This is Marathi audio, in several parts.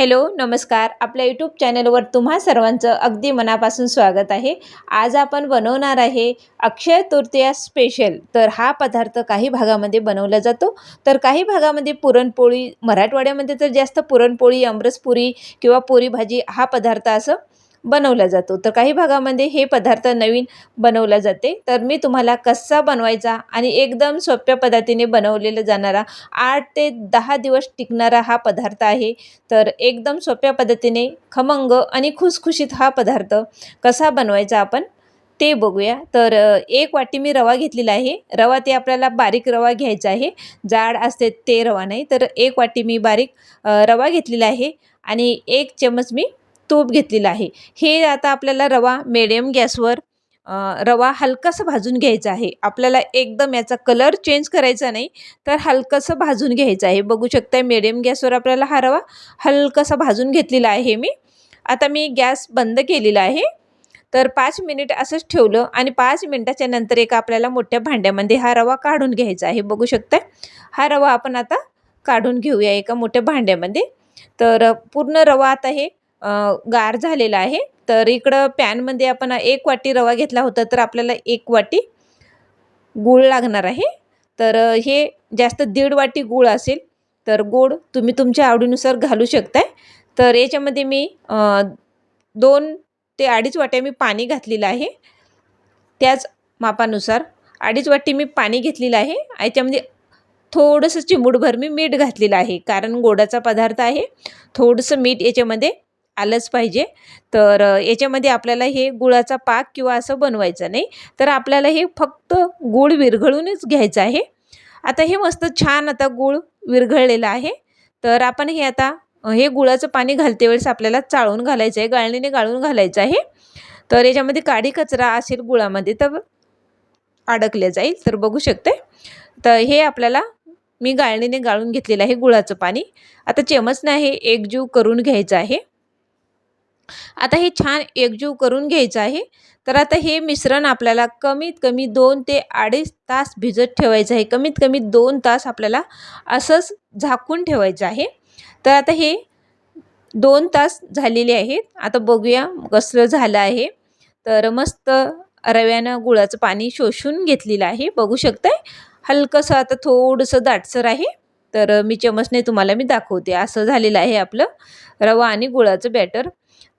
हॅलो, नमस्कार. आपल्या यूट्यूब चॅनलवर तुम्हा सर्वांचं अगदी मनापासून स्वागत आहे. आज आपण बनवणार आहे अक्षय तृतीया स्पेशल. तर हा पदार्थ काही भागामध्ये बनवला जातो, तर काही भागामध्ये पुरणपोळी, मराठवाड्यामध्ये तर जास्त पुरणपोळी, आमरसपुरी किंवा पुरी भाजी हा पदार्थ असं बनवला जातो. तर काही भागामध्ये हे पदार्थ नवीन बनवला जाते. तर मी तुम्हाला कसा बनवायचा आणि एकदम सोप्या पद्धतीने बनवलेला जाणारा 8 ते 10 दिवस टिकणारा हा पदार्थ आहे. तर एकदम सोप्या पद्धतीने खमंग आणि खुसखुशीत हा पदार्थ कसा बनवायचा आपण ते बघूया. तर 1 वाटी मी रवा घेतलेला आहे. रवा ते आपल्याला बारीक रवा घ्यायचा आहे, जाड असते ते रवा नाही. तर 1 वाटी मी बारीक रवा घेतलेला आहे आणि 1 चमच मी तूप घेतलेलं आहे. हे आता आपल्याला रवा मिडियम गॅसवर रवा हलकासा भाजून घ्यायचा आहे. आपल्याला एकदम याचा कलर चेंज करायचा नाही, तर हलकंसं भाजून घ्यायचं आहे. बघू शकता मिडियम गॅसवर आपल्याला हा रवा हलकासा भाजून घेतलेला आहे मी. आता मी गॅस बंद केलेला आहे. तर 5 मिनिट असंच ठेवलं आणि 5 मिनिटाच्या नंतर एका आपल्याला मोठ्या भांड्यामध्ये हा रवा काढून घ्यायचा आहे. बघू शकता हा रवा आपण आता काढून घेऊया एका मोठ्या भांड्यामध्ये. तर पूर्ण रवा आता हे गार झालेला आहे. तर इकडं पॅनमध्ये आपण 1 वाटी रवा घेतला होता, तर आपल्याला 1 वाटी गूळ लागणार आहे. तर हे जास्त 1.5 वाटी गूळ असेल, तर गूळ तुम्ही तुमच्या आवडीनुसार घालू शकताय. तर याच्यामध्ये मी 2 ते 2.5 वाट्या मी पाणी घातलेलं आहे. त्याच मापानुसार 2.5 वाटी मी पाणी घेतलेलं आहे. याच्यामध्ये थोडंसं चिमूटभर मी मीठ घातलेलं आहे, कारण गोडाचा पदार्थ आहे. थोडंसं मीठ याच्यामध्ये आलंच पाहिजे. तर याच्यामध्ये आपल्याला हे गुळाचा पाक किंवा असं बनवायचं नाही, तर आपल्याला हे फक्त गूळ विरघळूनच घ्यायचं आहे. आता हे मस्त छान आता गूळ विरघळलेलं आहे. तर आपण हे आता हे गुळाचं पाणी घालते वेळेस आपल्याला चाळून घालायचं आहे, गाळणीने गाळून घालायचं आहे. तर याच्यामध्ये काडी कचरा असेल गुळामध्ये तर अडकले जाईल. तर बघू शकते. तर हे आपल्याला मी गाळणीने गाळून घेतलेलं आहे गुळाचं पाणी. आता चमचने हे एकजीव करून घ्यायचं आहे. आता हे छान एकजीव करून घ्यायचं आहे. तर आता हे मिश्रण आपल्याला कमीत कमी 2 ते 2.5 तास भिजत ठेवायचं आहे. कमीत कमी 2 तास आपल्याला असंच झाकून ठेवायचं आहे. तर आता हे 2 तास झालेले आहेत. आता बघूया कसं झालं आहे. तर मस्त रव्यानं गुळाचं पाणी शोषून घेतलेलं आहे. बघू शकताय हलकंसं आता थोडंसं दाटसर आहे. तर मी चमचने तुम्हाला मी दाखवते. असं झालेलं आहे आपलं रवा आणि गुळाचं बॅटर.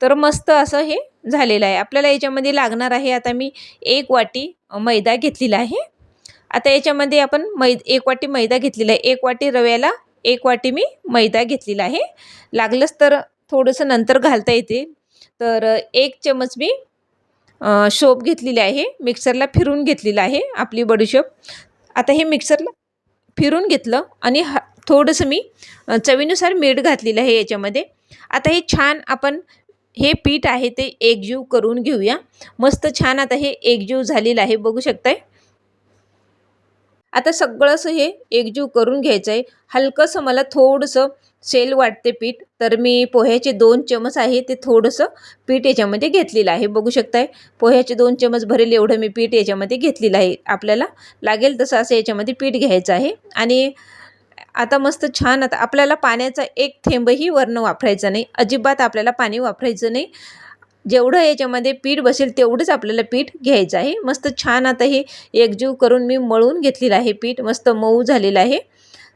तर मस्त असं हे झालेलं आहे. आपल्याला याच्यामध्ये लागणार आहे, आता मी 1 वाटी मैदा घेतलेला आहे. आता याच्यामध्ये आपण 1 वाटी मैदा घेतलेला आहे. 1 वाटी रव्याला 1 वाटी मी मैदा घेतलेला आहे. लागलंच तर थोडंसं नंतर घालता येते. तर 1 चमच मी शोप घेतलेली आहे. मिक्सरला फिरून घेतलेलं आहे आपली बडीशोप. आता हे मिक्सरला फिरून घेतलं आणि थोडंसं मी चवीनुसार मीठ घातलेलं आहे याच्यामध्ये. आता हे छान आपण हे पीठ आहे ते एकजीव करून घेऊया. मस्त छान आता हे एकजीव झालेलं आहे. बघू शकताय. आता सगळं असं हे एकजीव करून घ्यायचं आहे. हलकंसं मला थोडंसं सेल वाटते पीठ, तर मी पोह्याचे 2 चमच आहे ते थोडंसं पीठ याच्यामध्ये घेतलेलं आहे. बघू शकताय पोह्याचे 2 चमच भरेल एवढं मी पीठ याच्यामध्ये घेतलेलं आहे. आपल्याला लागेल तसं असं याच्यामध्ये पीठ घ्यायचं आहे. आणि आता मस्त छान आता आपल्याला पाण्याचा 1 थेंबही वरनं वापरायचा नाही. अजिबात आपल्याला पाणी वापरायचं नाही. जेवढं याच्यामध्ये पीठ बसेल तेवढंच आपल्याला पीठ घ्यायचं आहे. मस्त छान आता हे एकजीव करून मी मळून घेतलेलं आहे. पीठ मस्त मऊ झालेलं आहे.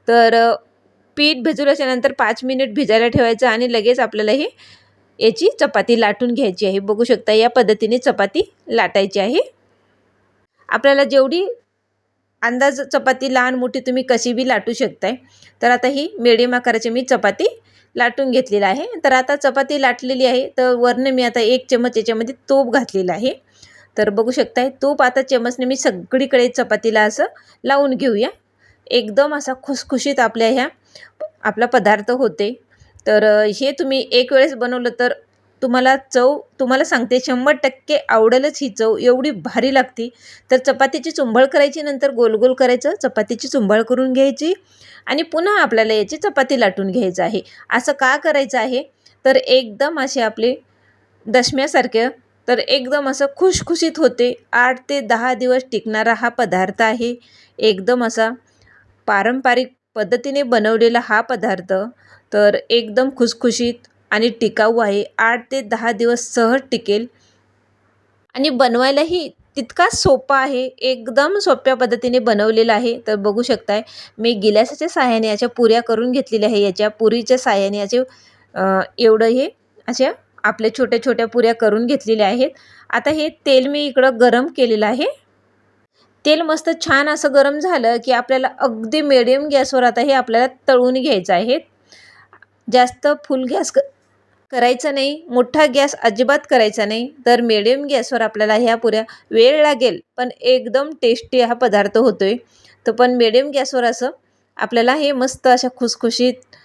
तर पीठ भिजवल्याच्या नंतर 5 मिनिट भिजायला ठेवायचं आणि लगेच आपल्याला हे याची चपाती लाटून घ्यायची आहे. बघू शकता या पद्धतीने चपाती लाटायची आहे. आपल्याला जेवढी अंदाज चपाती लहान मोठी तुम्ही कशी बी लाटू शकताय. तर आता ही मिडियम आकाराची मी चपाती लाटून घेतलेली आहे. तर आता चपाती लाटलेली आहे. तर वरनं मी आता 1 चमच याच्यामध्ये तूप घातलेलं आहे. तर बघू शकताय तूप आता चमचने मी सगळीकडे चपातीला असं लावून घेऊया. एकदम असा खुसखुशीत आपला पदार्थ होते. तर हे तुम्ही एक वेळेस बनवलं तर तुम्हाला सांगते 100% आवडेलच ही चव. एवढी भारी लागते. तर चपातीची चुंबळ करायची, नंतर गोल गोल करायचं, चपातीची चुंबळ करून घ्यायची आणि पुन्हा आपल्याला याची चपाती लाटून घ्यायचं आहे. असं का करायचं आहे, तर एकदम असे आपले दशम्यासारखे तर एकदम असं खुशखुशीत होते. 8 ते 10 दिवस टिकणारा हा पदार्थ आहे. एकदम असा पारंपरिक पद्धतीने बनवलेला हा पदार्थ. तर एकदम खुसखुशीत आणि टिकाऊ आहे. 8 ते 10 दिवस सहज टिकेल आणि बनवायलाही तितकाच सोपा आहे. एकदम सोप्या पद्धतीने बनवलेला आहे. तर बघू शकताय मी गिलासाच्या साहाय्याने याच्या पुऱ्या करून घेतलेल्या आहे. याच्या पुरीच्या साहाय्याने याचे एवढं हे अशा आपल्या छोट्या-छोट्या पुऱ्या करून घेतलेल्या आहेत. आता हे तेल मी इकडं गरम केलेलं आहे. तेल मस्त छान असं गरम झालं, की आपल्याला अगदी मीडियम गॅसवर आता हे आपल्याला तळून घ्यायचं आहे. जास्त फुल गॅस करायचा नाही, मोठा गॅस अजिबात करायचा नाही. तर मीडियम गॅसवर आपल्याला ह्या पुऱ्या वेळ लागेल, पण एकदम टेस्टी हा पदार्थ होतोय. तर पण मीडियम गॅसवर असं आपल्याला हे मस्त अशा खुसखुशीत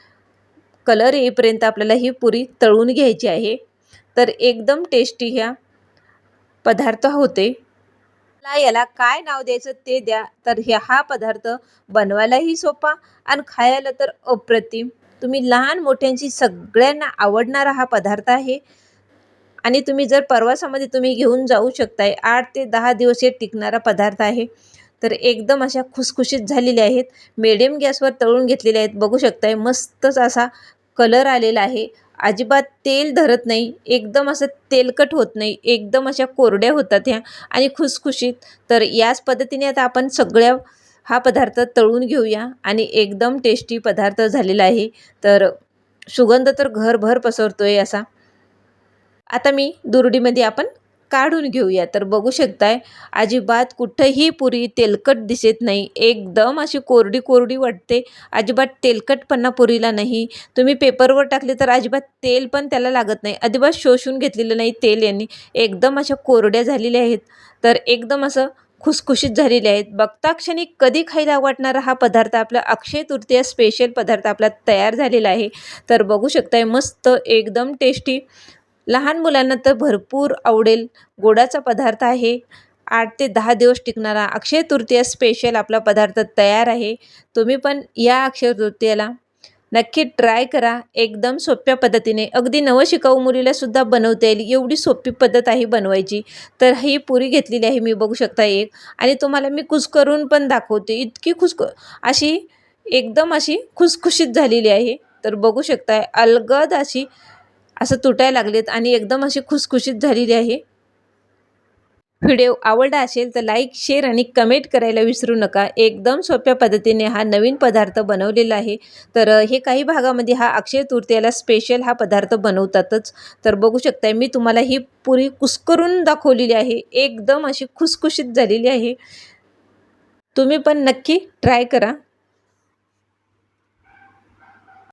कलर येईपर्यंत आपल्याला ही पुरी तळून घ्यायची आहे. तर एकदम टेस्टी ह्या पदार्थ होते. मला याला काय नाव द्यायचं ते द्या. तर हा पदार्थ बनवायलाही सोपा आणि खायला तर अप्रतिम. तुम्ही लहान मोठ्यांची सगळ्यांना आवडणारा हा पदार्थ आहे आणि तुम्ही जर प्रवासामध्ये तुम्ही घेऊन जाऊ शकताय. 8 ते 10 दिवस हे टिकणारा पदार्थ आहे. तर एकदम अशा खुसखुशीत झालेल्या आहेत. मीडियम गॅसवर तळून घेतलेल्या आहेत. बघू शकताय मस्तच असा कलर आलेला आहे. अजिबात तेल धरत नाही. एकदम असं तेलकट होत नाही. एकदम अशा कोरड्या होतात ह्या आणि खुसखुशीत. तर याच पद्धतीने आता आपण सगळ्या हा पदार्थ तळून घेऊया आणि एकदम टेस्टी पदार्थ झालेला आहे. तर सुगंध तर घरभर पसरतोय असा. आता मी दुरडीमध्ये आपण काढून घेऊया. तर बघू शकताय अजिबात कुठंही पुरी तेलकट दिसत नाही. एकदम अशी कोरडी कोरडी वाटते. अजिबात तेलकटपणा पुरीला नाही. तुम्ही पेपरवर टाकले तर अजिबात तेल पण त्याला लागत नाही. अजिबात शोषून घेतलेलं नाही तेल यांनी. एकदम अशा कोरड्या झालेल्या आहेत. तर एकदम असं खुसखुशीत झालेले आहेत. बघता क्षणी कधी खायला वाटणारा हा पदार्थ आपला अक्षय तृतीया स्पेशल पदार्थ आपला तयार झालेला आहे. तर बघू शकताय मस्त एकदम टेस्टी लहान मुलांना तर भरपूर आवडेल गोडाचा पदार्थ आहे. 8 ते 10 दिवस टिकणारा अक्षय तृतीया स्पेशल आपला पदार्थ तयार आहे. तुम्ही पण या अक्षय तृतीयाला नक्की ट्राय करा. एकदम सोप्या पद्धतीने अगदी नवशिकाऊ मुलीलासुद्धा बनवता येईल एवढी सोपी पद्धत आहे बनवायची. तर ही पुरी घेतलेली आहे मी बघू शकता एक आणि तुम्हाला मी कुस्करून पण दाखवते. इतकी अशी एकदम अशी खुसखुशीत झालेली आहे. तर बघू शकताय अलगद अशी असं तुटायला लागलेत आणि एकदम अशी खुसखुशीत झालेली आहे. व्हिडिओ आवडला असेल तर लाईक, शेअर आणि कमेंट करायला विसरू नका. एकदम सोप्या पद्धतीने हा नवीन पदार्थ बनवलेला आहे. तर हे काही भागामध्ये हा अक्षय तृतीयाला स्पेशल हा पदार्थ बनवतातच. तर बघू शकताय मी तुम्हाला ही पुरी कुस्करून दाखवलेली आहे. एकदम अशी खुसखुशीत झालेली आहे. तुम्ही पण नक्की ट्राय करा.